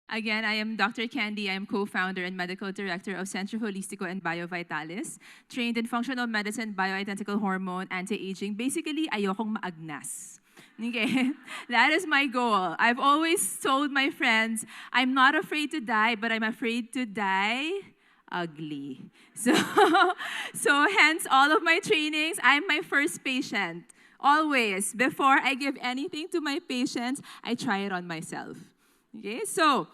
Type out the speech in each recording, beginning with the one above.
Again, I am Dr. Candy. I am co-founder and medical director of Centro Holistico and Biovitalis, trained in functional medicine, bioidentical hormone, anti-aging. Basically, ayokong maagnas. Okay, that is my goal. I've always told my friends, I'm not afraid to die, but I'm afraid to die ugly. So, so hence all of my trainings, I'm my first patient. Always, before I give anything to my patients, I try it on myself. Okay, so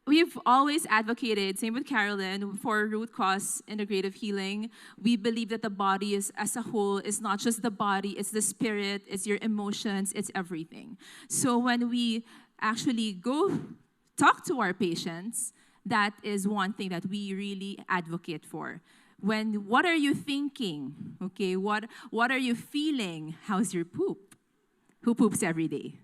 we've always advocated, same with Carolyn, for root cause integrative healing. We believe that the body is, as a whole, is not just the body, it's the spirit, it's your emotions, it's everything. So when we actually go talk to our patients, that is one thing that we really advocate for. What are you thinking? Okay, what are you feeling? How's your poop? Who poops every day?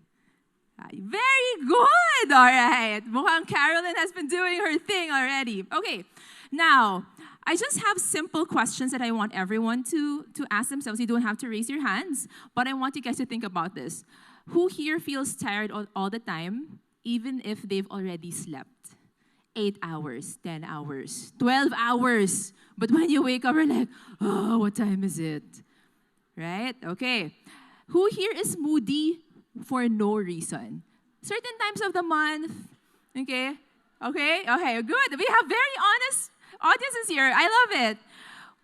Very good! All right. Mukhang Carolyn has been doing her thing already. Okay. Now, I just have simple questions that I want everyone to ask themselves. You don't have to raise your hands, but I want you guys to think about this. Who here feels tired all the time, even if they've already slept? 8 hours, 10 hours, 12 hours. But when you wake up, you're like, oh, what time is it? Right? Okay. Who here is moody for no reason? Certain times of the month, okay? Okay, good. We have very honest audiences here. I love it.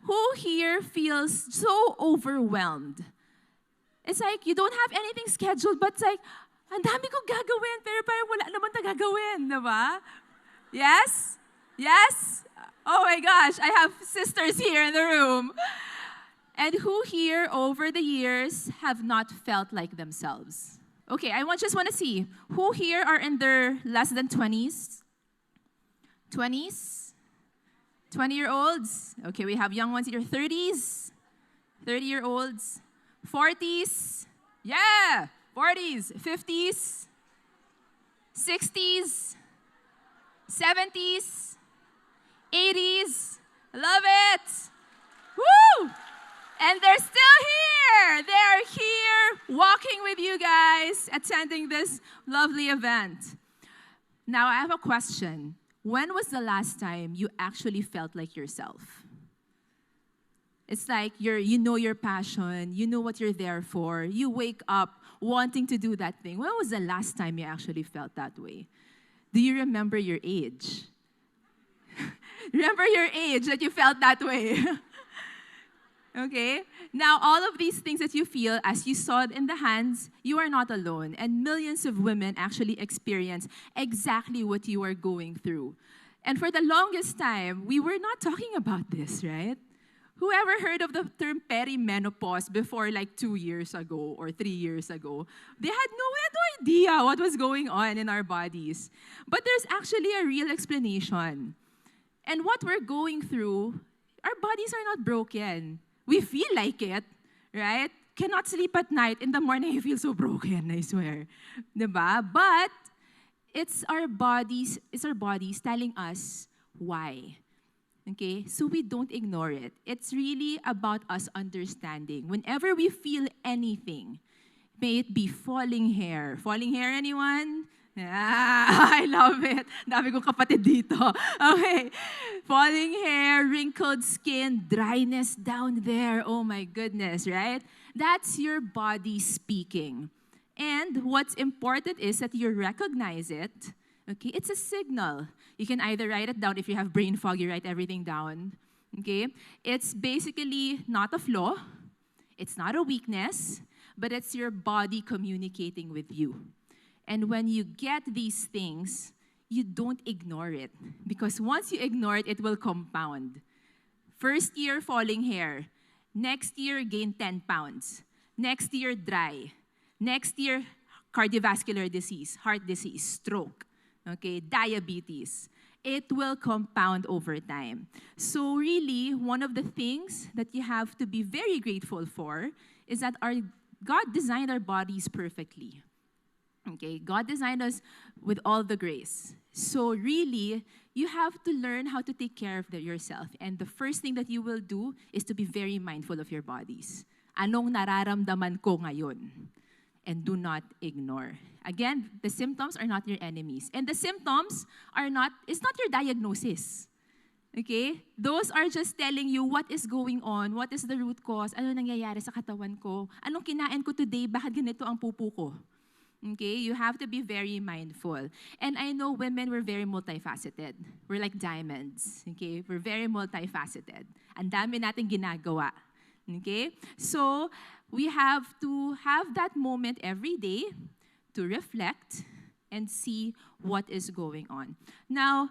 Who here feels so overwhelmed? It's like you don't have anything scheduled, but it's like, ang dami ko gagawin, pero parang wala naman ta gagawin, diba? Yes? Yes? Oh my gosh, I have sisters here in the room. And who here over the years have not felt like themselves? Okay, just want to see. Who here are in their less than 20s? 20s? 20-year-olds? Okay, we have young ones in your 30s. 30-year-olds. 40s? Yeah! 40s. 50s? 60s? 70s? 80s? Love it! Woo! And they're still here. They're here walking with you guys, attending this lovely event. Now, I have a question. When was the last time you actually felt like yourself? It's like you know your passion, you know what you're there for. You wake up wanting to do that thing. When was the last time you actually felt that way? Do you remember your age? Remember your age that you felt that way? Okay? Now, all of these things that you feel, as you saw it in the hands, you are not alone. And millions of women actually experience exactly what you are going through. And for the longest time, we were not talking about this, right? Whoever heard of the term perimenopause before like 2 years ago or 3 years ago, they had no idea what was going on in our bodies. But there's actually a real explanation. And what we're going through, our bodies are not broken. We feel like it, right? Cannot sleep at night. In the morning, you feel so broken, I swear. Diba? But it's our bodies telling us why. Okay? So we don't ignore it. It's really about us understanding. Whenever we feel anything, may it be falling hair. Falling hair, anyone? Yeah, I love it. Dami kong kapatid dito. Okay. Falling hair, wrinkled skin, dryness down there. Oh my goodness, right? That's your body speaking. And what's important is that you recognize it. Okay, it's a signal. You can either write it down. If you have brain fog, you write everything down. Okay? It's basically not a flaw. It's not a weakness, but it's your body communicating with you. And when you get these things, you don't ignore it. Because once you ignore it, it will compound. First year, falling hair. Next year, gain 10 pounds. Next year, dry. Next year, cardiovascular disease, heart disease, stroke, okay, diabetes. It will compound over time. So really, one of the things that you have to be very grateful for is that God designed our bodies perfectly. Okay, God designed us with all the grace. So really, you have to learn how to take care of yourself. And the first thing that you will do is to be very mindful of your bodies. Anong nararamdaman ko ngayon? and do not ignore. Again, the symptoms are not your enemies. And the symptoms it's not your diagnosis. Okay? Those are just telling you what is going on, what is the root cause, ano nangyayari sa katawan ko, anong kinain ko today, bakit ganito ang pupo ko. Okay? You have to be very mindful. And I know women, we're very multifaceted. We're like diamonds. Okay? We're very multifaceted. Ang dami nating ginagawa. Okay? So, we have to have that moment every day to reflect and see what is going on. Now,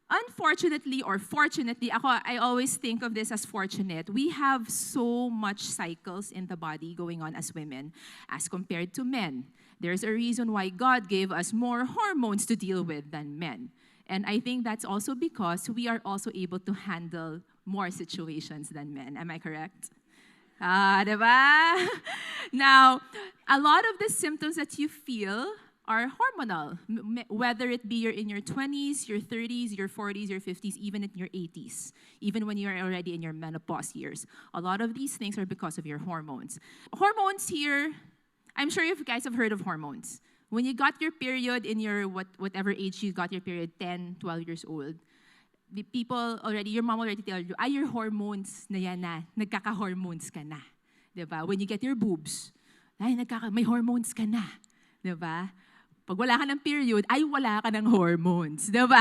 unfortunately or fortunately, I always think of this as fortunate. We have so much cycles in the body going on as women as compared to men. There's a reason why God gave us more hormones to deal with than men. And I think that's also because we are also able to handle more situations than men. Am I correct? Diba? Now, a lot of the symptoms that you feel are hormonal, whether it be you're in your 20s, your 30s, your 40s, your 50s, even in your 80s, even when you're already in your menopause years. A lot of these things are because of your hormones. Hormones here, I'm sure you guys have heard of hormones. When you got your period in your whatever age you got your period, 10, 12 years old, the people already, your mom already tell you, your hormones na yan na, nagkaka-hormones ka na. Diba? When you get your boobs, may hormones ka na. Diba? Pag wala ka ng period, wala ka ng hormones. Diba?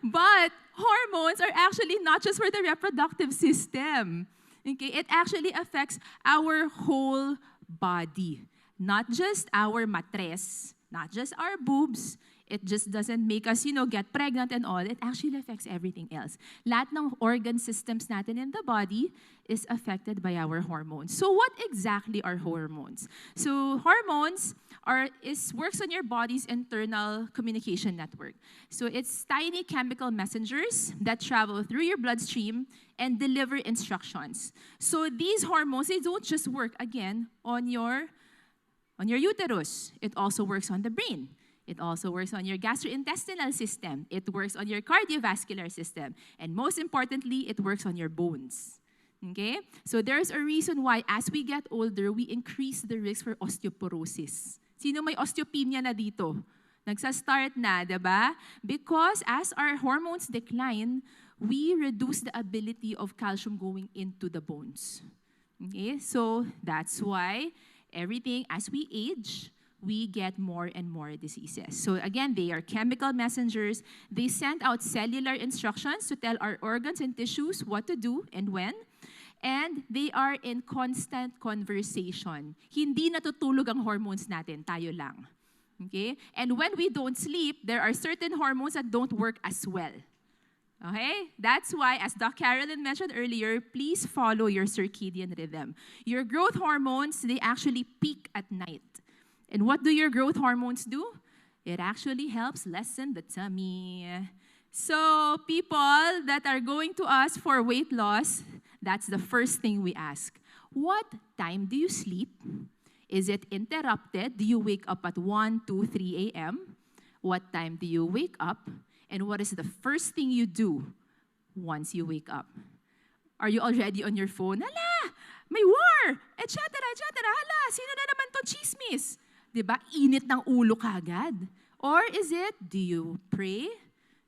But hormones are actually not just for the reproductive system. Okay? It actually affects our whole body. Not just our matres, not just our boobs. It just doesn't make us, get pregnant and all. It actually affects everything else. Lahat ng organ systems natin in the body is affected by our hormones. So what exactly are hormones? So hormones works on your body's internal communication network. So it's tiny chemical messengers that travel through your bloodstream and deliver instructions. So these hormones, they don't just work, again, on your uterus. It also works on the brain. It also works on your gastrointestinal system. It works on your cardiovascular system. And most importantly, it works on your bones. Okay? So there's a reason why as we get older, we increase the risk for osteoporosis. Sino may osteopenia na dito? Nagsa-start na, diba? Because as our hormones decline, we reduce the ability of calcium going into the bones. Okay? So that's why everything, as we age, we get more and more diseases. So again, they are chemical messengers. They send out cellular instructions to tell our organs and tissues what to do and when. And they are in constant conversation. Hindi natutulog ang hormones natin, tayo lang. Okay? And when we don't sleep, there are certain hormones that don't work as well. Okay? That's why, as Doc Carolyn mentioned earlier, please follow your circadian rhythm. Your growth hormones, they actually peak at night. And what do your growth hormones do? It actually helps lessen the tummy. So people that are going to us for weight loss, that's the first thing we ask. What time do you sleep? Is it interrupted? Do you wake up at 1, 2, 3 a.m.? What time do you wake up? And what is the first thing you do once you wake up? Are you already on your phone? Hala, may war, etc., etc. Hala, sino na naman tong chismis? Diba? Init ng ulo kagad. Or is it, do you pray?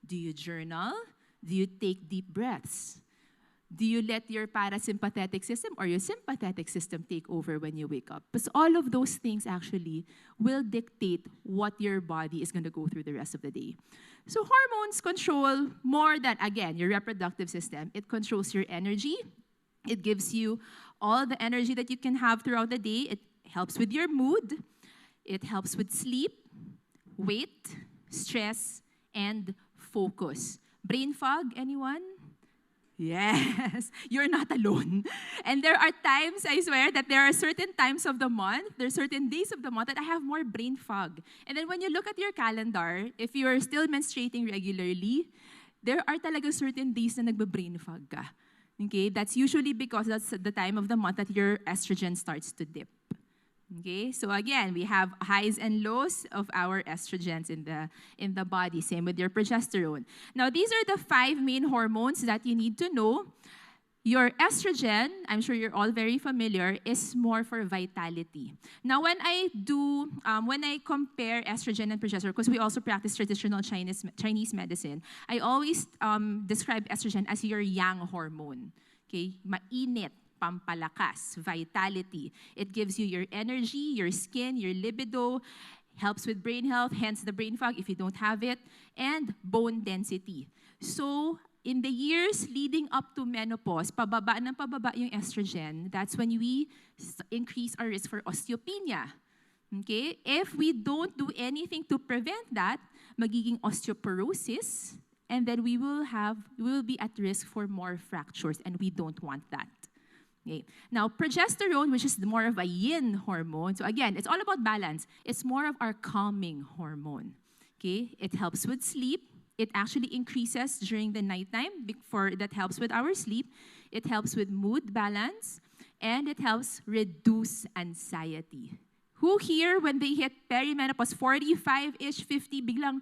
Do you journal? Do you take deep breaths? Do you let your parasympathetic system or your sympathetic system take over when you wake up? Because all of those things actually will dictate what your body is going to go through the rest of the day. So hormones control more than, again, your reproductive system. It controls your energy. It gives you all the energy that you can have throughout the day. It helps with your mood. It helps with sleep, weight, stress, and focus. Brain fog, anyone? Yes, you're not alone. And there are times, I swear, that there are certain times of the month, there are certain days of the month that I have more brain fog. And then when you look at your calendar, if you're still menstruating regularly, there are talaga certain days na nagbe-brain fog ka. Okay? That's usually because that's the time of the month that your estrogen starts to dip. Okay, so again, we have highs and lows of our estrogens in the body. Same with your progesterone. Now, these are the 5 main hormones that you need to know. Your estrogen, I'm sure you're all very familiar, is more for vitality. Now, when I compare estrogen and progesterone, because we also practice traditional Chinese medicine, I always describe estrogen as your yang hormone. Okay, mainit, pampalakas, vitality. It gives you your energy, your skin, your libido, helps with brain health, hence the brain fog if you don't have it, and bone density. So, in the years leading up to menopause, pababa ng pababa yung estrogen, that's when we increase our risk for osteopenia. Okay? If we don't do anything to prevent that, magiging osteoporosis, and then we will be at risk for more fractures, and we don't want that. Okay. Now, progesterone, which is more of a yin hormone, so again, it's all about balance. It's more of our calming hormone. Okay? It helps with sleep. It actually increases during the nighttime. That helps with our sleep. It helps with mood balance. And it helps reduce anxiety. Who here, when they hit perimenopause, 45-ish, 50, biglang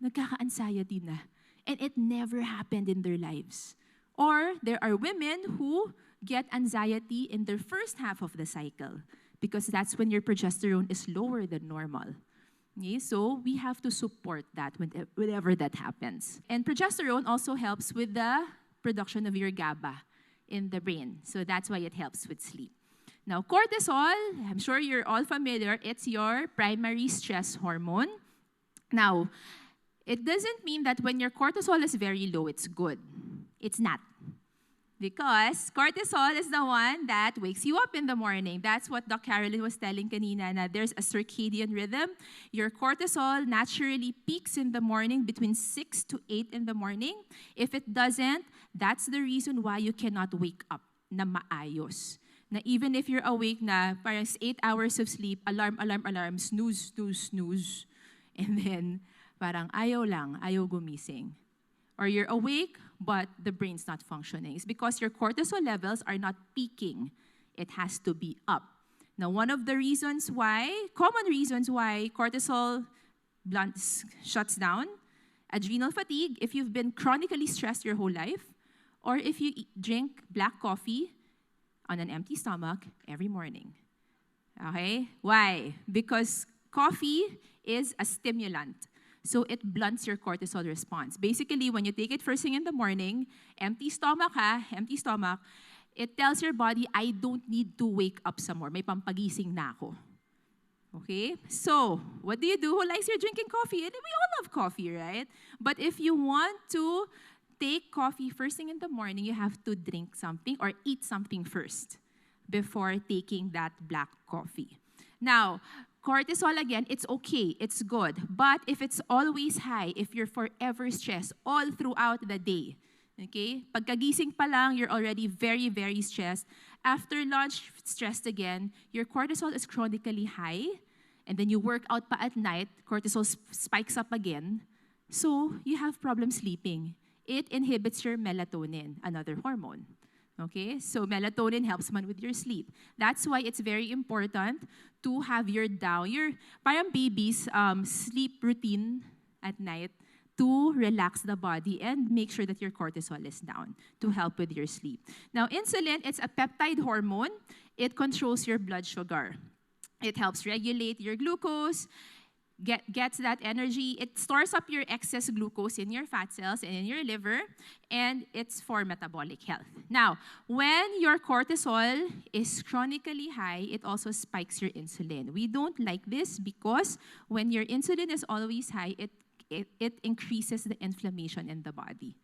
nagkaka-anxiety na. And it never happened in their lives. Or there are women who get anxiety in their first half of the cycle because that's when your progesterone is lower than normal. Okay, so we have to support that whenever that happens. And progesterone also helps with the production of your GABA in the brain. So that's why it helps with sleep. Now, cortisol, I'm sure you're all familiar, it's your primary stress hormone. Now, it doesn't mean that when your cortisol is very low, it's good. It's not. Because cortisol is the one that wakes you up in the morning. That's what Doc Carolyn was telling kanina, na there's a circadian rhythm. Your cortisol naturally peaks in the morning between 6 to 8 in the morning. If it doesn't, that's the reason why you cannot wake up na maayos. Na even if you're awake na, parang 8 hours of sleep, alarm, alarm, alarm, snooze, snooze, snooze. And then, parang ayaw gumising. Or you're awake, but the brain's not functioning. It's because your cortisol levels are not peaking. It has to be up. Now, one of the common reasons why cortisol shuts down, adrenal fatigue, if you've been chronically stressed your whole life, or if you drink black coffee on an empty stomach every morning. Okay? Why? Because coffee is a stimulant. So it blunts your cortisol response. Basically, when you take it first thing in the morning, empty stomach, it tells your body, I don't need to wake up some more. May pampagising na ako. Okay? So, what do you do? Who likes your drinking coffee? And we all love coffee, right? But if you want to take coffee first thing in the morning, you have to drink something or eat something first before taking that black coffee. Now, cortisol, again, it's okay, it's good. But if it's always high, if you're forever stressed all throughout the day, okay? Pagkagising pa lang, you're already very, very stressed. After lunch, stressed again, your cortisol is chronically high, and then you work out pa at night, cortisol spikes up again. So you have problems sleeping. It inhibits your melatonin, another hormone. Okay, so melatonin helps man with your sleep. That's why it's very important to have your parang baby's sleep routine at night to relax the body and make sure that your cortisol is down to help with your sleep. Now, insulin, it's a peptide hormone. It controls your blood sugar. It helps regulate your glucose, gets that energy. It stores up your excess glucose in your fat cells and in your liver, and it's for metabolic health. Now, when your cortisol is chronically high, it also spikes your insulin. We don't like this because when your insulin is always high, it increases the inflammation in the body.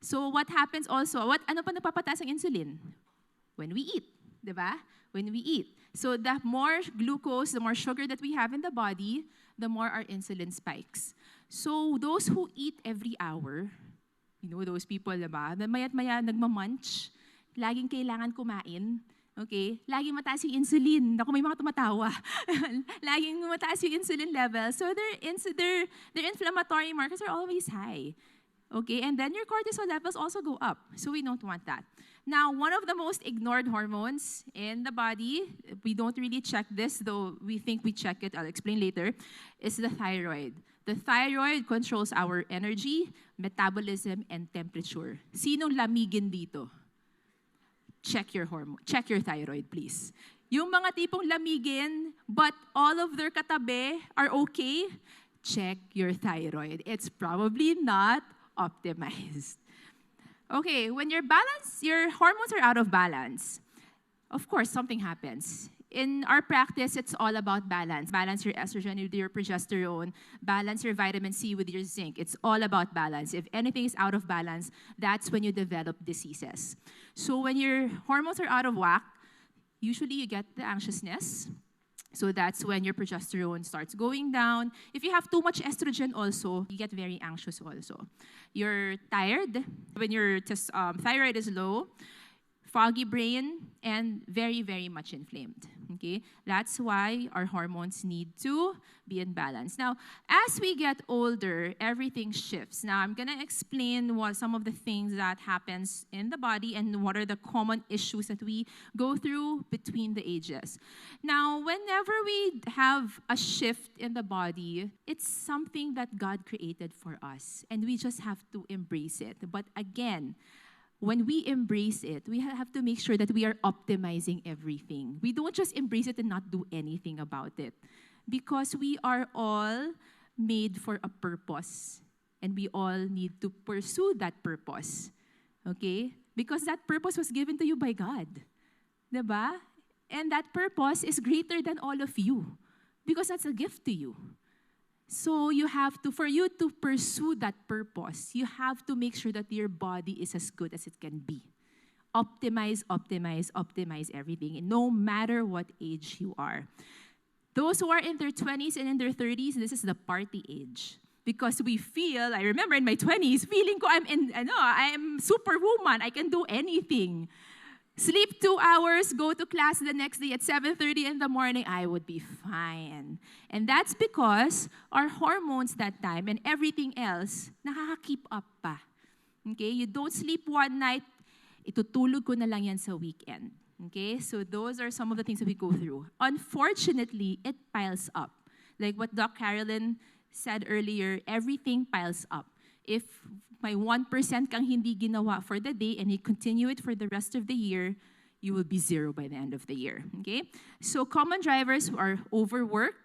So what happens also, ano pa napapataas ang insulin? When we eat, di ba? When we eat. So the more glucose, the more sugar that we have in the body, the more our insulin spikes. So those who eat every hour, you know those people, diba? Na maya't maya nagmamunch, laging kailangan kumain, okay? Laging mataas yung insulin. Naku, may mga tumatawa. Laging mataas yung insulin level. So their inflammatory markers are always high. Okay, and then your cortisol levels also go up. So we don't want that. Now, one of the most ignored hormones in the body, we don't really check this, though we think we check it, I'll explain later, is the thyroid. The thyroid controls our energy, metabolism, and temperature. Sinong lamigin dito? check your hormone, check your thyroid, please. Yung mga tipong lamigin, but all of their katabi are okay, check your thyroid. It's probably not optimized. Okay, when your hormones are out of balance, of course, something happens. In our practice, it's all about balance. Balance your estrogen with your progesterone. Balance your vitamin C with your zinc. It's all about balance. If anything is out of balance, that's when you develop diseases. So when your hormones are out of whack, usually you get the anxiousness. So that's when your progesterone starts going down. If you have too much estrogen also, you get very anxious also. You're tired when your thyroid is low, foggy brain, and very, very much inflamed. Okay? That's why our hormones need to be in balance. Now, as we get older, everything shifts. Now, I'm gonna explain what some of the things that happens in the body and what are the common issues that we go through between the ages. Now, whenever we have a shift in the body, it's something that God created for us, and we just have to embrace it. But again, when we embrace it, we have to make sure that we are optimizing everything. We don't just embrace it and not do anything about it. Because we are all made for a purpose. And we all need to pursue that purpose. Okay? Because that purpose was given to you by God. Diba? And that purpose is greater than all of you. Because that's a gift to you. So you have to, for you to pursue that purpose, you have to make sure that your body is as good as it can be. Optimize, optimize, optimize everything, no matter what age you are. Those who are in their 20s and in their 30s, this is the party age. Because we feel, I remember in my 20s, feeling ko I'm superwoman, I can do anything. Sleep 2 hours, go to class the next day at 7:30 in the morning, I would be fine. And that's because our hormones that time and everything else, nakaka-keep up pa. Okay? You don't sleep one night, itutulog ko na lang yan sa weekend. Okay? So those are some of the things that we go through. Unfortunately, it piles up. Like what Doc Carolyn said earlier, everything piles up. If may 1% kang hindi ginawa for the day and you continue it for the rest of the year, you will be zero by the end of the year. Okay? So common drivers are overworked,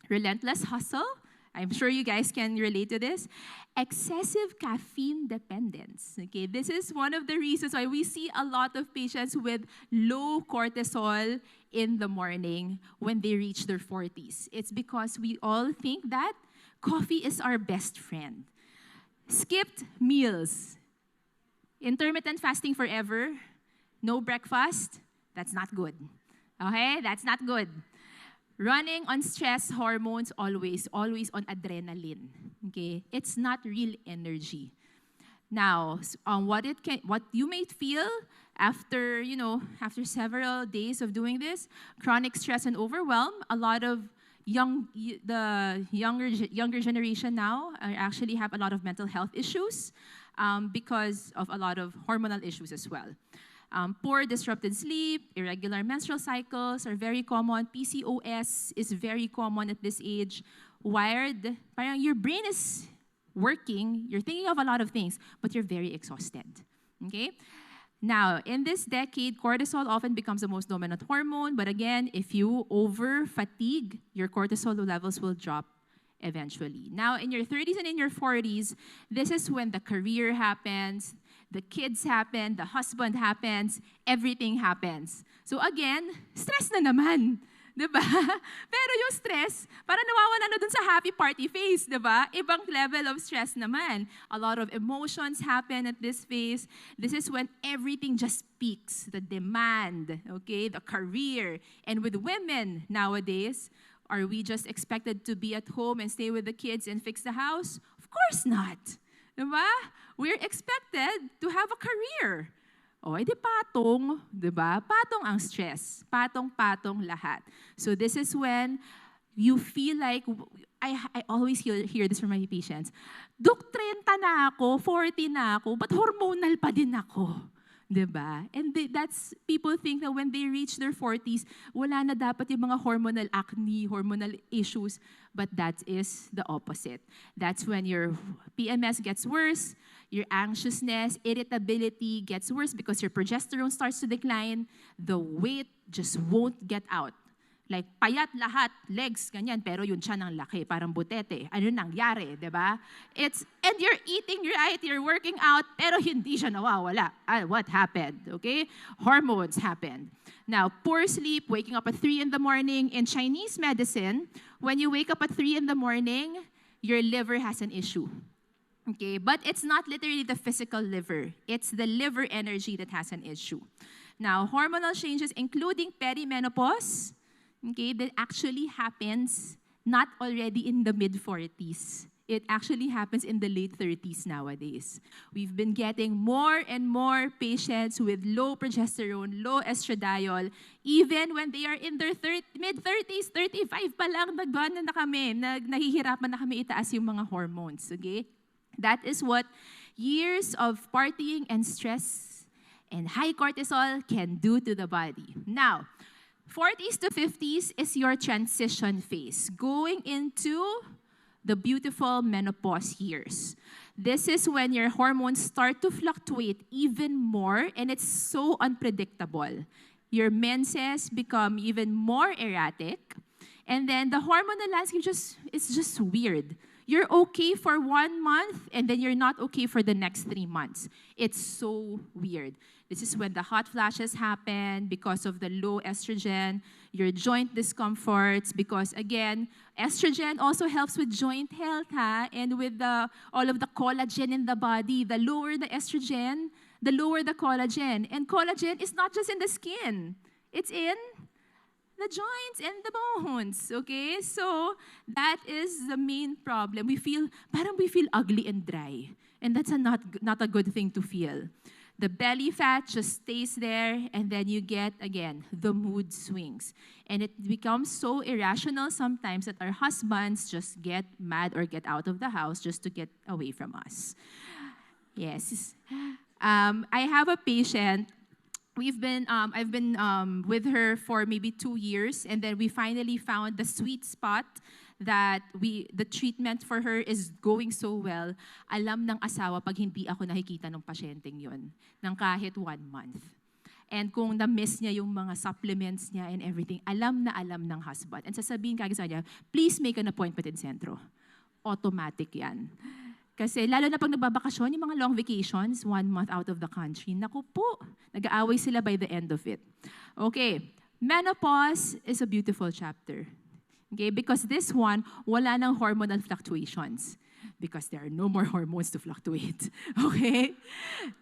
relentless hustle. I'm sure you guys can relate to this. Excessive caffeine dependence. Okay? This is one of the reasons why we see a lot of patients with low cortisol in the morning when they reach their 40s. It's because we all think that coffee is our best friend. Skipped meals. Intermittent fasting forever. No breakfast. That's not good. Okay? That's not good. Running on stress hormones always on adrenaline. Okay? It's not real energy. Now, what you may feel after several days of doing this, chronic stress and overwhelm, a lot of the younger generation now actually have a lot of mental health issues because of a lot of hormonal issues as well. Poor disrupted sleep, irregular menstrual cycles are very common. PCOS is very common at this age. Wired, parang your brain is working, you're thinking of a lot of things, but you're very exhausted. Okay? Now, in this decade, cortisol often becomes the most dominant hormone, but again, if you over-fatigue, your cortisol levels will drop eventually. Now, in your 30s and in your 40s, this is when the career happens, the kids happen, the husband happens, everything happens. So again, stress na naman. Diba? Pero yung stress, parang nawawala na dun sa happy party phase, diba? Ibang level of stress naman. A lot of emotions happen at this phase. This is when everything just peaks. The demand, okay? The career. And with women nowadays, are we just expected to be at home and stay with the kids and fix the house? Of course not. Diba? We're expected to have a career. O, edi patong, di ba? Patong ang stress. Patong-patong lahat. So this is when you feel like, I always hear this from my patients, Dok, 30 na ako, 40 na ako, but hormonal pa din ako. Diba? And that's, people think that when they reach their 40s, wala na dapat yung mga hormonal acne, hormonal issues. But that is the opposite. That's when your PMS gets worse, your anxiousness, irritability gets worse because your progesterone starts to decline, the weight just won't get out. Like, payat lahat, legs, ganyan, pero yun siya ng laki, parang butete. Ano nangyari, di ba? And you're eating right, you're working out, pero hindi siya nawawala. What happened, okay? Hormones happened. Now, poor sleep, waking up at 3 in the morning. In Chinese medicine, when you wake up at 3 in the morning, your liver has an issue. Okay, but it's not literally the physical liver. It's the liver energy that has an issue. Now, hormonal changes, including perimenopause, okay, that actually happens not already in the mid-40s. It actually happens in the late 30s nowadays. We've been getting more and more patients with low progesterone, low estradiol, even when they are in their mid-30s, 35 pa lang, nagbanan na kami, nahihirapan na kami itaas yung mga hormones, okay? That is what years of partying and stress and high cortisol can do to the body. Now, 40s to 50s is your transition phase, going into the beautiful menopause years. This is when your hormones start to fluctuate even more, and it's so unpredictable. Your menses become even more erratic, and then the hormonal landscape is just weird. You're okay for 1 month, and then you're not okay for the next 3 months. It's so weird. This is when the hot flashes happen because of the low estrogen, your joint discomforts, because again, estrogen also helps with joint health, and with all of the collagen in the body. The lower the estrogen, the lower the collagen. And collagen is not just in the skin. It's in the joints and the bones, okay? So that is the main problem. We feel ugly and dry. And that's not a good thing to feel. The belly fat just stays there, and then you get, again, the mood swings. And it becomes so irrational sometimes that our husbands just get mad or get out of the house just to get away from us. Yes. I have a patient. I've been with her for maybe 2 years, and then we finally found the sweet spot that the treatment for her is going so well. Alam ng asawa pag hindi ako nakikita ng pasyenteng yun, ng kahit 1 month. And kung na-miss niya yung mga supplements niya and everything, alam na alam ng husband. And sasabihin kagad sa niya, please make an appointment in Sentro. Automatic yan. Kasi lalo na pag nagbabakasyon, yung mga long vacations, 1 month out of the country, naku po, nag-aaway sila by the end of it. Okay, menopause is a beautiful chapter. Okay, because this one, wala nang hormonal fluctuations. Because there are no more hormones to fluctuate. Okay?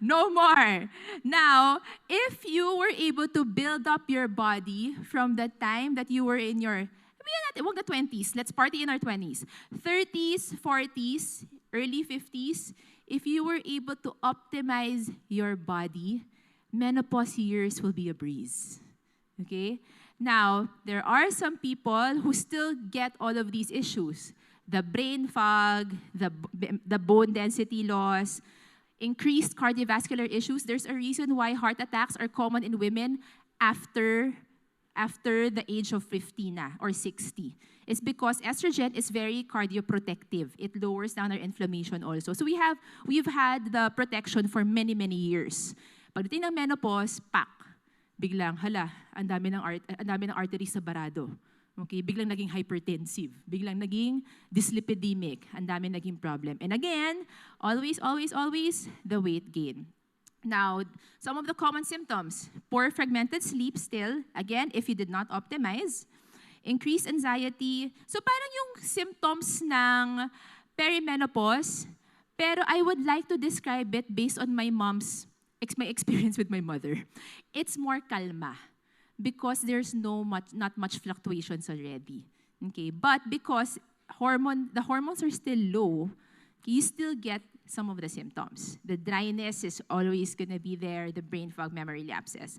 No more. Now, if you were able to build up your body from the time that you were in your, wag the 20s, let's party in our 20s. 30s, 40s, early 50s, if you were able to optimize your body, menopause years will be a breeze. Okay? Now, there are some people who still get all of these issues. The brain fog, the bone density loss, increased cardiovascular issues. There's a reason why heart attacks are common in women after the age of 50 na, or 60. It's because estrogen is very cardioprotective. It lowers down our inflammation also. So we've had the protection for many, many years. Pagdating ng menopause, biglang, ang dami ng arteries sa barado. Okay, biglang naging hypertensive, biglang naging dyslipidemic, ang dami naging problem. And again, always, the weight gain. Now, some of the common symptoms, poor fragmented sleep still, again, if you did not optimize, increased anxiety. So parang yung symptoms ng perimenopause, pero I would like to describe it based on my experience with my mother. It's more kalma because there's not much fluctuations already. Okay, but because the hormones are still low, you still get some of the symptoms. The dryness is always going to be there, the brain fog, memory lapses.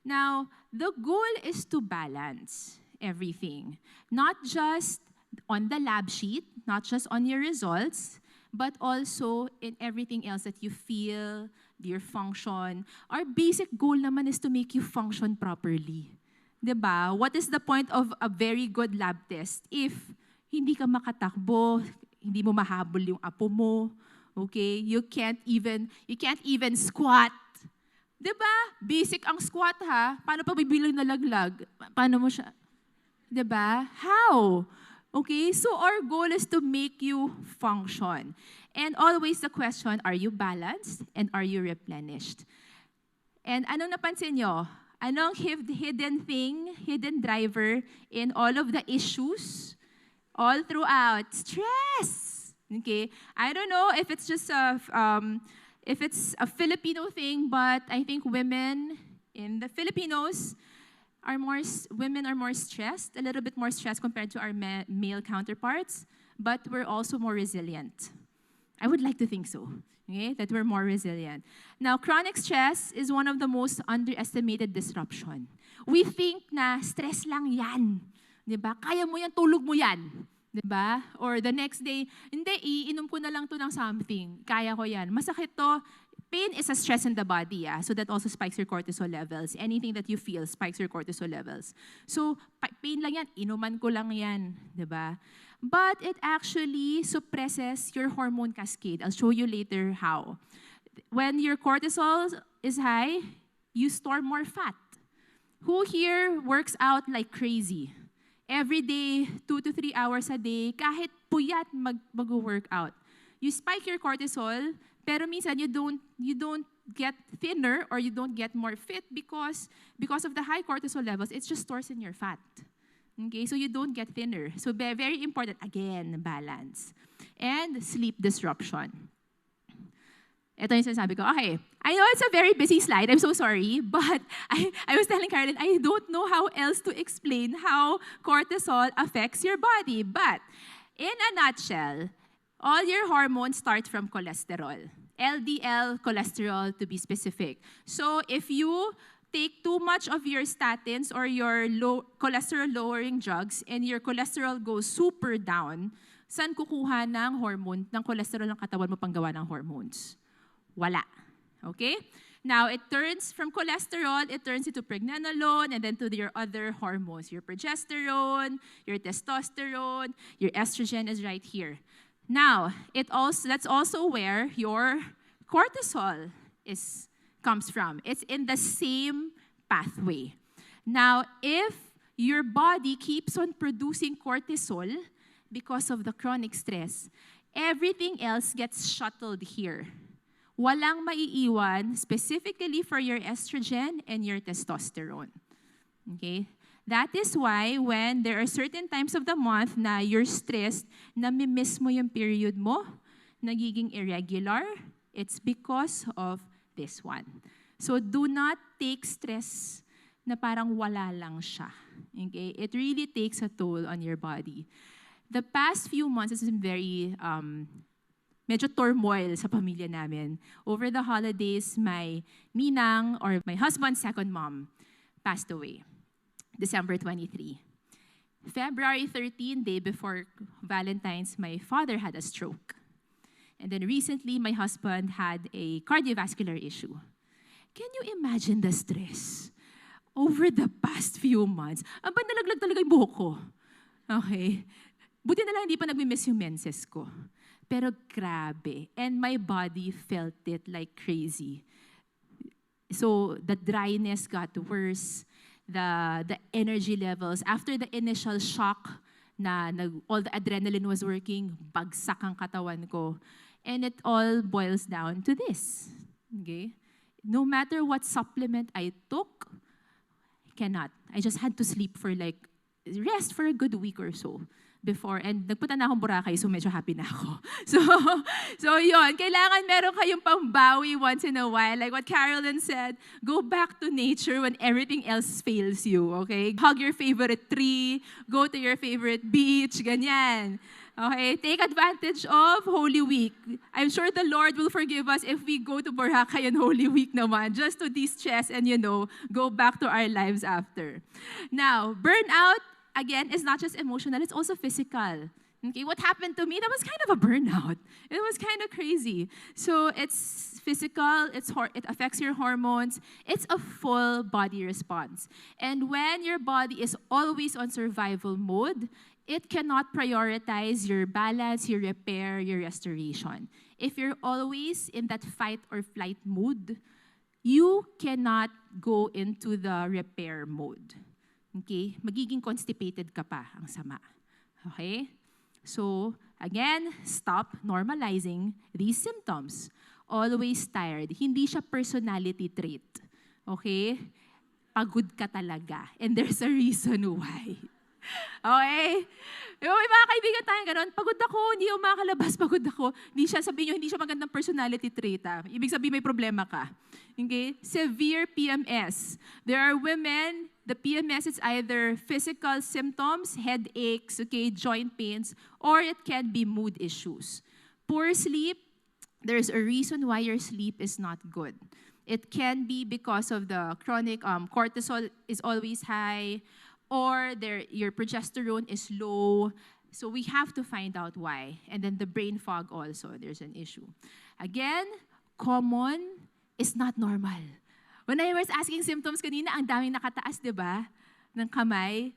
Now, the goal is to balance everything, not just on the lab sheet, not just on your results, but also in everything else that you feel, your function. Our basic goal naman is to make you function properly. 'Di ba? What is the point of a very good lab test if hindi ka makatakbo, hindi mo mahabol yung apo mo, okay? You can't even squat. 'Di ba? Basic ang squat ha. Paano pa bibilang na laglag? Paano mo siya? 'Di ba? How? Okay? So our goal is to make you function. And always the question, are you balanced and are you replenished? And anong napansin nyo? Anong hidden thing, hidden driver in all of the issues? All throughout, stress. Okay? I don't know if it's just if it's a Filipino thing, but I think women in the Filipinos women are more stressed, a little bit more stressed compared to our male counterparts, but we're also more resilient. I would like to think so, okay, that we're more resilient. Now, chronic stress is one of the most underestimated disruption. We think na stress lang yan. Diba? Kaya mo yan, tulog mo yan. Diba? Or the next day, hindi, iinom ko na lang to ng something. Kaya ko yan. Masakit to. Pain is a stress in the body, so that also spikes your cortisol levels. Anything that you feel spikes your cortisol levels. So, pain lang yan, inuman ko lang yan. Diba? But it actually suppresses your hormone cascade. I'll show you later how. When your cortisol is high, you store more fat. Who here works out like crazy? Every day, 2 to 3 hours a day, kahit puyat mag-workout. You spike your cortisol, pero minsan you don't get thinner or you don't get more fit because of the high cortisol levels, it just stores in your fat. Okay, so you don't get thinner. So very important, again, balance. And sleep disruption. Ito yung sinasabi ko. Okay, I know it's a very busy slide. I'm so sorry. But I was telling Carolyn, I don't know how else to explain how cortisol affects your body. But in a nutshell, all your hormones start from cholesterol. LDL cholesterol to be specific. So if you take too much of your statins or your cholesterol-lowering drugs and your cholesterol goes super down, saan kukuha ng hormone, ng cholesterol ng katawan mo panggawa ng hormones? Wala. Okay? Now, it turns from cholesterol, it turns into pregnenolone, and then to your other hormones. Your progesterone, your testosterone, your estrogen is right here. Now, that's also where your cortisol comes from. It's in the same pathway. Now, if your body keeps on producing cortisol because of the chronic stress, everything else gets shuttled here. Walang maiiwan specifically for your estrogen and your testosterone. Okay? That is why when there are certain times of the month na you're stressed, nami-miss mo yung period mo, nagiging irregular, it's because of this one. So do not take stress na parang wala lang siya. Okay? It really takes a toll on your body. The past few months has been very medyo turmoil sa pamilya namin. Over the holidays, my ninang or my husband's second mom passed away. December 23. February 13, day before Valentine's, my father had a stroke. And then recently, my husband had a cardiovascular issue. Can you imagine the stress over the past few months? Aba, nalaglag talaga yung buhok ko. Okay. Buti na lang hindi pa nagmi-miss yung menses ko. Pero grabe. And my body felt it like crazy. So the dryness got worse. The energy levels. After the initial shock na all the adrenaline was working, bagsak ang katawan ko. And it all boils down to this. Okay? No matter what supplement I took, I cannot. I just had to sleep rest for a good week or so before. And nagpunta na akong Boracay, so medyo happy na ako. So yun, kailangan meron kayong pambawi once in a while. Like what Carolyn said, go back to nature when everything else fails you, okay? Hug your favorite tree, go to your favorite beach, ganyan. Okay, take advantage of Holy Week. I'm sure the Lord will forgive us if we go to Boracay on Holy Week naman, just to de-stress and, go back to our lives after. Now, burnout, again, is not just emotional, it's also physical. Okay, what happened to me? That was kind of a burnout. It was kind of crazy. So it's physical, it affects your hormones. It's a full body response. And when your body is always on survival mode, it cannot prioritize your balance, your repair, your restoration. If you're always in that fight or flight mode, you cannot go into the repair mode. Okay? Magiging constipated ka pa, ang sama. Okay? So, again, stop normalizing these symptoms. Always tired. Hindi siya personality trait. Okay? Pagod ka talaga. And there's a reason why. Okay? May mga kaibigan tayong gano'n, pagod ako, hindi ako makakalabas, pagod ako. Sabihin nyo, hindi siya magandang personality trait. Ibig sabihin, may problema ka. Okay? Severe PMS. There are women, the PMS is either physical symptoms, headaches, okay, joint pains, or it can be mood issues. Poor sleep, there's a reason why your sleep is not good. It can be because of the chronic cortisol is always high, or your progesterone is low. So we have to find out why. And then the brain fog also, there's an issue. Again, common is not normal. When I was asking symptoms kanina, ang daming nakataas, di ba? Ng kamay.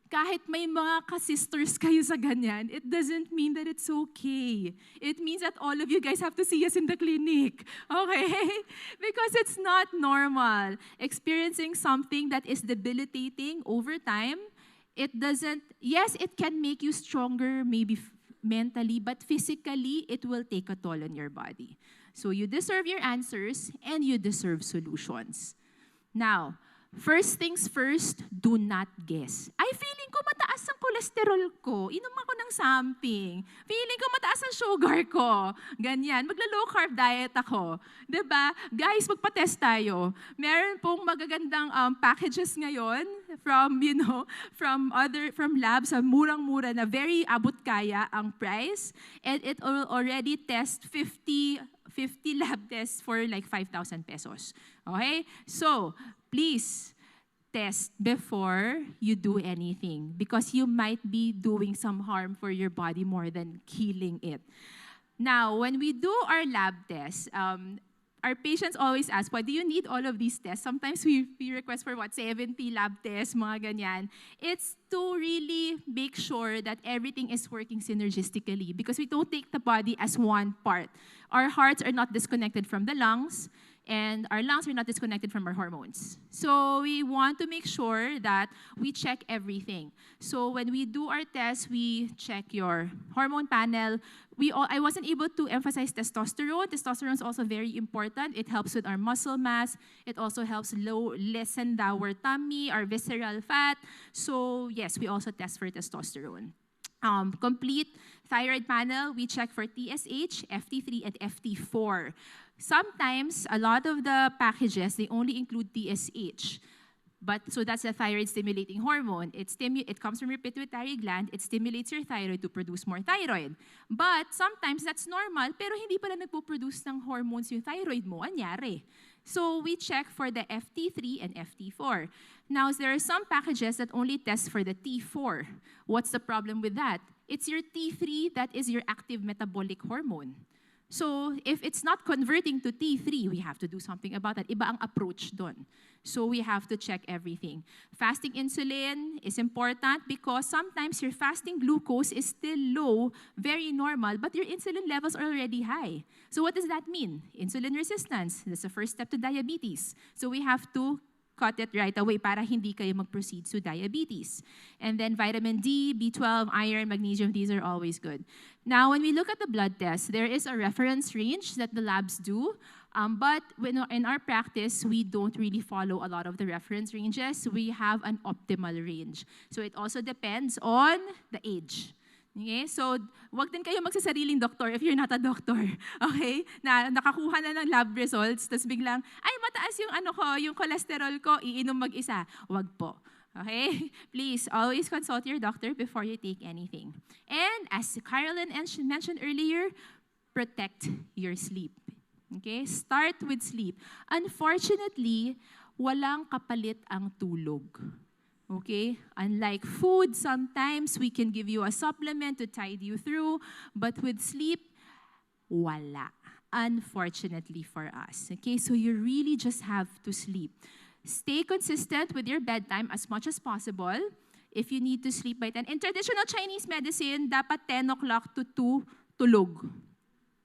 Kahit may mga ka-sisters kayo sa ganyan, it doesn't mean that it's okay. It means that all of you guys have to see us in the clinic. Okay? Because it's not normal. Experiencing something that is debilitating over time, yes, it can make you stronger, maybe mentally, but physically, it will take a toll on your body. So you deserve your answers, and you deserve solutions. Now, first things first, do not guess. Ay, feeling ko mataas ang cholesterol ko. Inom ako ng something. Feeling ko mataas ang sugar ko. Ganyan. Magla-low carb diet ako. 'Di ba? Guys, magpa-test tayo. Meron pong magagandang packages ngayon from labs, murang-mura na very abot kaya ang price, and it will already test 50 lab tests for like 5,000 pesos. Okay? So, please test before you do anything because you might be doing some harm for your body more than healing it. Now, when we do our lab tests, our patients always ask, why do you need all of these tests? Sometimes we request for 70 lab tests, mga ganyan. It's to really make sure that everything is working synergistically because we don't take the body as one part. Our hearts are not disconnected from the lungs, and our lungs are not disconnected from our hormones. So we want to make sure that we check everything. So when we do our tests, we check your hormone panel. I wasn't able to emphasize testosterone. Testosterone is also very important. It helps with our muscle mass. It also helps lessen our tummy, our visceral fat. So yes, we also test for testosterone. Complete thyroid panel, we check for TSH, FT3, and FT4. Sometimes, a lot of the packages, they only include TSH. So that's a thyroid-stimulating hormone. It comes from your pituitary gland. It stimulates your thyroid to produce more thyroid. But sometimes, that's normal, pero hindi pala nagpo-produce ng hormones yung thyroid mo. Anyari? So we check for the FT3 and FT4. Now, there are some packages that only test for the T4. What's the problem with that? It's your T3 that is your active metabolic hormone. So if it's not converting to T3, we have to do something about that. Iba ang approach doon. So we have to check everything. Fasting insulin is important because sometimes your fasting glucose is still low, very normal, but your insulin levels are already high. So what does that mean? Insulin resistance. That's the first step to diabetes. So we have to cut it right away para hindi kayo mag-proceed to diabetes. And then vitamin D, B12, iron, magnesium, these are always good. Now, when we look at the blood test, there is a reference range that the labs do. But in our practice, we don't really follow a lot of the reference ranges. We have an optimal range. So it also depends on the age. Okay? So, wag din kayo magsasariling doktor if you're not a doctor. Okay? Na nakakuha na ng lab results, tapos biglang, ay, mataas yung cholesterol ko, iinom mag-isa. Wag po. Okay? Please, always consult your doctor before you take anything. And as Carolyn mentioned earlier, protect your sleep. Okay? Start with sleep. Unfortunately, walang kapalit ang tulog. Okay? Unlike food, sometimes we can give you a supplement to tide you through, but with sleep, wala. Unfortunately for us. Okay? So you really just have to sleep. Stay consistent with your bedtime as much as possible. If you need to sleep by 10. In traditional Chinese medicine, dapat 10 o'clock to 2 tulog.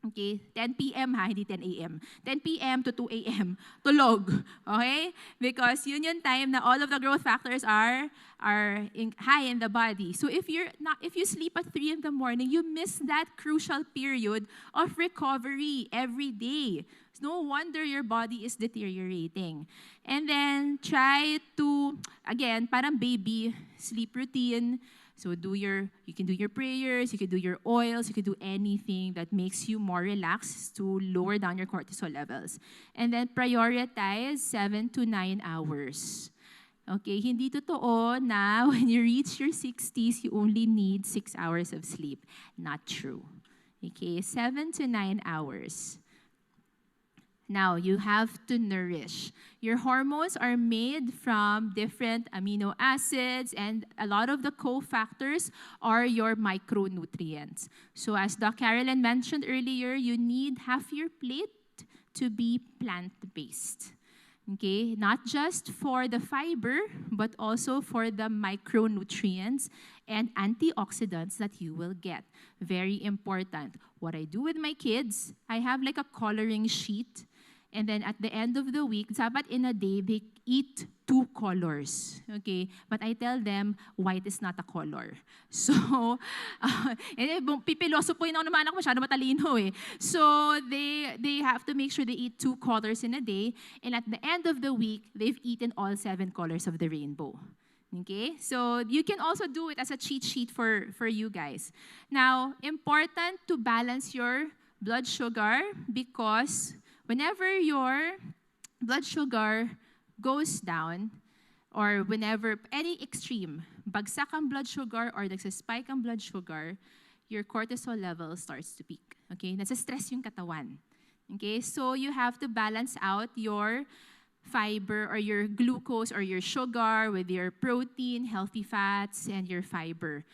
Okay? 10 p.m. ha, hindi 10 a.m. 10 p.m. to 2 a.m. Tulog. Okay? Because yun yung time na all of the growth factors are high in the body. So if you sleep at 3 in the morning, you miss that crucial period of recovery every day. No wonder your body is deteriorating. And then try to, again, parang baby, sleep routine. So you can do your prayers, you can do your oils, you can do anything that makes you more relaxed to lower down your cortisol levels. And then prioritize 7 to 9 hours. Okay, hindi totoo na when you reach your 60s, you only need 6 hours of sleep. Not true. Okay, 7 to 9 hours. Now, you have to nourish. Your hormones are made from different amino acids, and a lot of the cofactors are your micronutrients. So as Doc Carolyn mentioned earlier, you need half your plate to be plant-based. Okay, not just for the fiber, but also for the micronutrients and antioxidants that you will get. Very important. What I do with my kids, I have like a coloring sheet. And then at the end of the week, dapat in a day, they eat 2 colors. Okay? But I tell them, white is not a color. So, pipiloso po yun ako naman ako, masyado matalino eh. So, they have to make sure they eat 2 colors in a day. And at the end of the week, they've eaten all 7 colors of the rainbow. Okay? So, you can also do it as a cheat sheet for you guys. Now, important to balance your blood sugar because whenever your blood sugar goes down, or whenever any extreme, bagsak ang blood sugar or nagsaspike ang blood sugar, your cortisol level starts to peak. Okay? Nasa-stress yung katawan. Okay? So you have to balance out your fiber or your glucose or your sugar with your protein, healthy fats, and your fiber.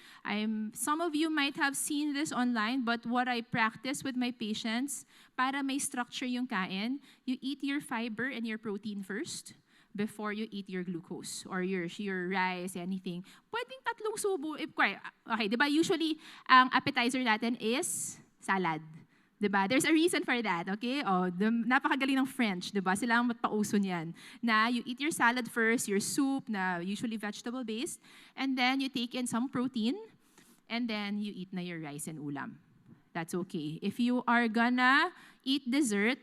Some of you might have seen this online, but what I practice with my patients, para may structure yung kain, you eat your fiber and your protein first before you eat your glucose or your rice, anything. Pwedeng 3 subo. Okay, di ba? Usually, ang appetizer natin is salad. Diba? There's a reason for that, okay? Napakagaling ng French, diba? Sila ang matpauso niyan. Na you eat your salad first, your soup, na usually vegetable-based, and then you take in some protein, and then you eat na your rice and ulam. That's okay. If you are gonna eat dessert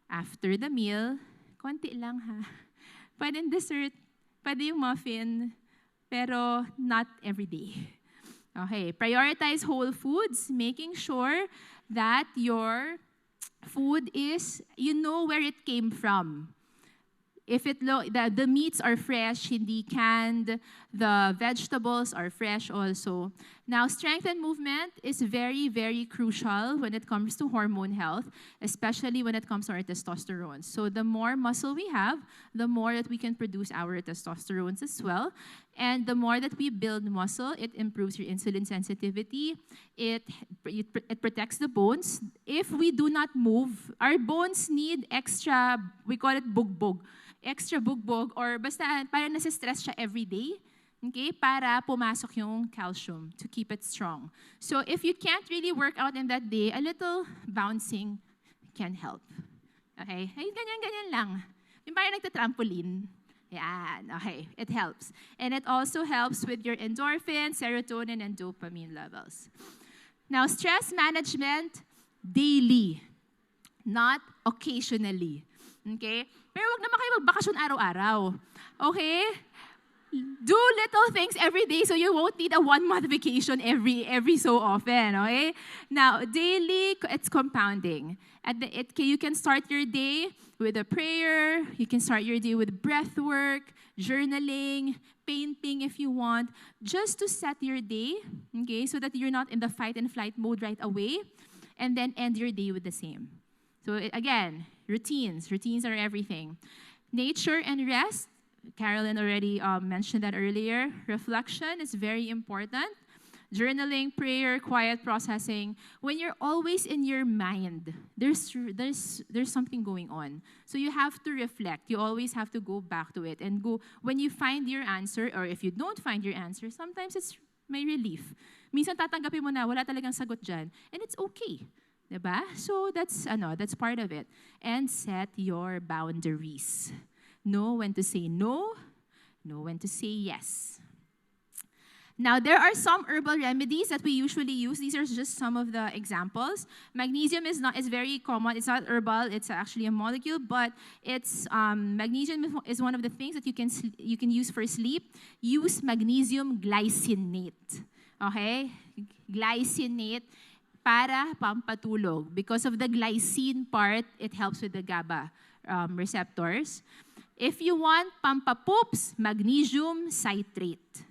after the meal, konti lang ha. Pwede dessert, pwede yung muffin, pero not every day. Okay, prioritize whole foods, making sure that your food is, you know where it came from. If the meats are fresh, hindi canned, the vegetables are fresh also. Now, strength and movement is very, very crucial when it comes to hormone health, especially when it comes to our testosterone. So the more muscle we have, the more that we can produce our testosterone as well. And the more that we build muscle, it improves your insulin sensitivity. It protects the bones. If we do not move, our bones need extra, we call it bugbog. Extra bugbog or basta parang nasa-stress siya every day, okay, para pumasok yung calcium to keep it strong. So if you can't really work out in that day, a little bouncing can help. Okay? Ay, ganyan-ganyan lang. Yung parang nagta-trampoline. Yan, okay. It helps. And it also helps with your endorphin, serotonin, and dopamine levels. Now, stress management, daily, not occasionally. Okay? Pero wag naman kayo magbakasyon araw-araw. Okay? Do little things every day so you won't need a 1-month vacation every so often. Okay? Now, daily, it's compounding. You can start your day with a prayer. You can start your day with breath work, journaling, painting if you want, just to set your day, okay, so that you're not in the fight and flight mode right away, and then end your day with the same. So again, routines are everything. Nature and rest, Carolyn already mentioned that earlier. Reflection is very important. Journaling, prayer, quiet processing. When you're always in your mind, there's something going on. So you have to reflect. You always have to go back to it and go. When you find your answer, or if you don't find your answer, sometimes it's may relief. Minsan tatanggapin mo na wala talagang sagot dyan, and it's okay. Diba? So that's part of it. And set your boundaries. Know when to say no, know when to say yes. Now, there are some herbal remedies that we usually use. These are just some of the examples. Magnesium is very common. It's not herbal. It's actually a molecule, but it's magnesium is one of the things that you can use for sleep. Use magnesium glycinate. Okay, glycinate para pampatulog. Because of the glycine part, it helps with the GABA receptors. If you want pampapoops, magnesium citrate.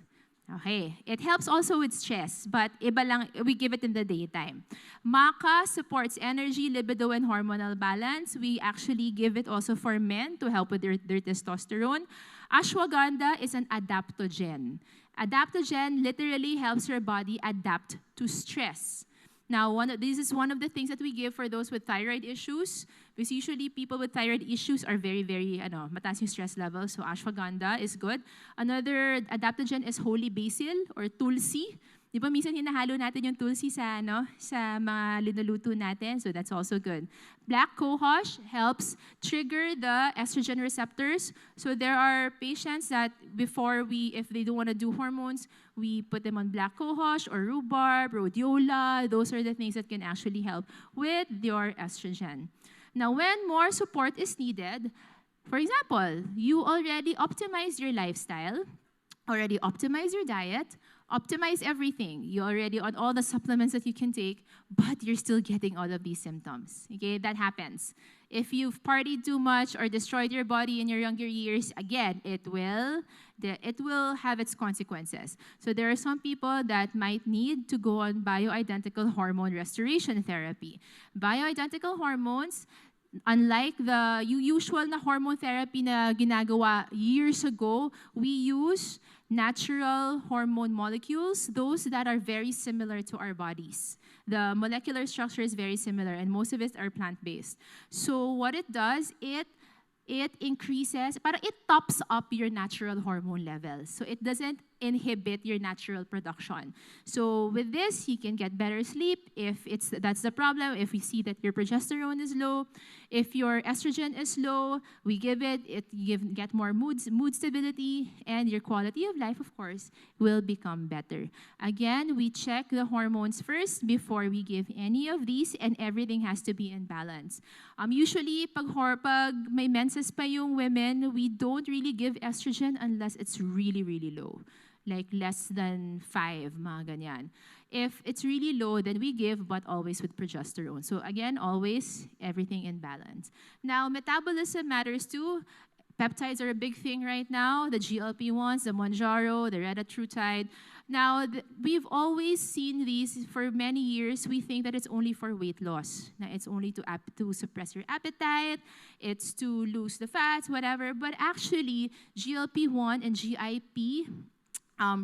Okay. It helps also with stress, but iba lang, we give it in the daytime. Maca supports energy, libido, and hormonal balance. We actually give it also for men to help with their testosterone. Ashwagandha is an adaptogen. Adaptogen literally helps your body adapt to stress. Now, this is one of the things that we give for those with thyroid issues. Because usually people with thyroid issues are very, very, mataas yung stress level. So ashwagandha is good. Another adaptogen is holy basil or tulsi. Di ba minsan hinahalo natin yung tulsi sa mga linuluto natin. So that's also good. Black cohosh helps trigger the estrogen receptors. So there are patients that if they don't want to do hormones, we put them on black cohosh or rhubarb, rhodiola. Those are the things that can actually help with your estrogen. Now, when more support is needed, for example, you already optimized your lifestyle, already optimized your diet, optimize everything. You're already on all the supplements that you can take, but you're still getting all of these symptoms. Okay, that happens. If you've partied too much or destroyed your body in your younger years, again, it will have its consequences. So there are some people that might need to go on bioidentical hormone restoration therapy. Bioidentical hormones, unlike the usual na hormone therapy na ginagawa years ago, we use natural hormone molecules, those that are very similar to our bodies. The molecular structure is very similar, and most of it are plant-based. So what it does, it increases, it tops up your natural hormone levels. So it doesn't inhibit your natural production. So with this, you can get better sleep if that's the problem. If we see that your progesterone is low, if your estrogen is low, we give it, get more mood stability, and your quality of life, of course, will become better. Again, we check the hormones first before we give any of these, and everything has to be in balance. Usually, pag may menses pa yung women, we don't really give estrogen unless it's really, really low. Like less than 5, mga ganyan. If it's really low, then we give, but always with progesterone. So again, always everything in balance. Now, metabolism matters too. Peptides are a big thing right now. The GLP-1s, the Mounjaro, the retatrutide. Now, we've always seen these for many years. We think that it's only for weight loss. Now, it's only to suppress your appetite. It's to lose the fats, whatever. But actually, GLP-1 and GIP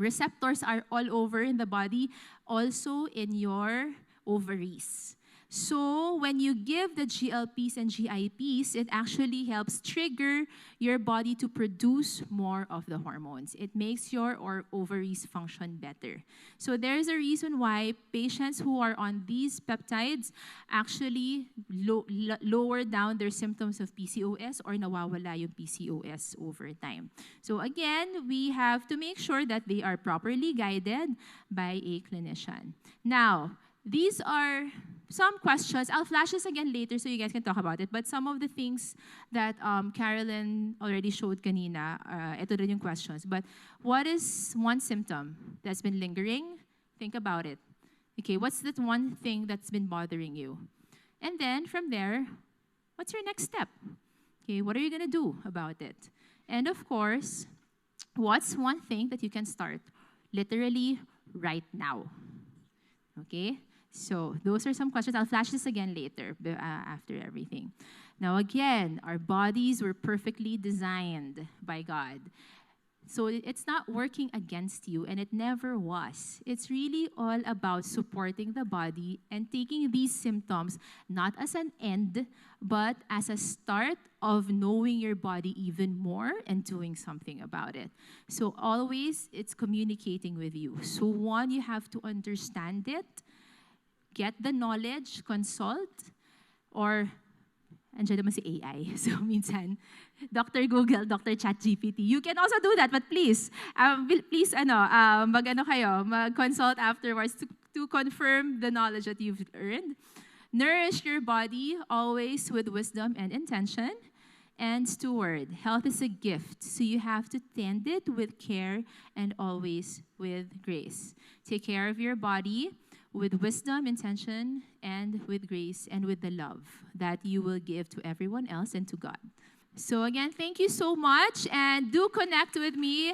receptors are all over in the body, also in your ovaries. So when you give the GLPs and GIPs, it actually helps trigger your body to produce more of the hormones. It makes your ovaries function better. So there's a reason why patients who are on these peptides actually lower down their symptoms of PCOS or nawawala yung PCOS over time. So again, we have to make sure that they are properly guided by a clinician. Now, these are some questions. I'll flash this again later so you guys can talk about it. But some of the things that Carolyn already showed kanina, ito rin yung questions. But what is one symptom that's been lingering? Think about it. Okay, what's that one thing that's been bothering you? And then from there, what's your next step? Okay, what are you gonna do about it? And of course, what's one thing that you can start literally right now? Okay? So those are some questions. I'll flash this again later after everything. Now again, our bodies were perfectly designed by God. So it's not working against you, and it never was. It's really all about supporting the body and taking these symptoms not as an end, but as a start of knowing your body even more and doing something about it. So always, it's communicating with you. So one, you have to understand it, get the knowledge, consult, or andiyan naman si AI. So, minsan, Dr. Google, Dr. ChatGPT. You can also do that, but please, mag-consult afterwards to confirm the knowledge that you've earned. Nourish your body always with wisdom and intention. And steward. Health is a gift, so you have to tend it with care and always with grace. Take care of your body with wisdom, intention, and with grace, and with the love that you will give to everyone else and to God. So again, thank you so much, and do connect with me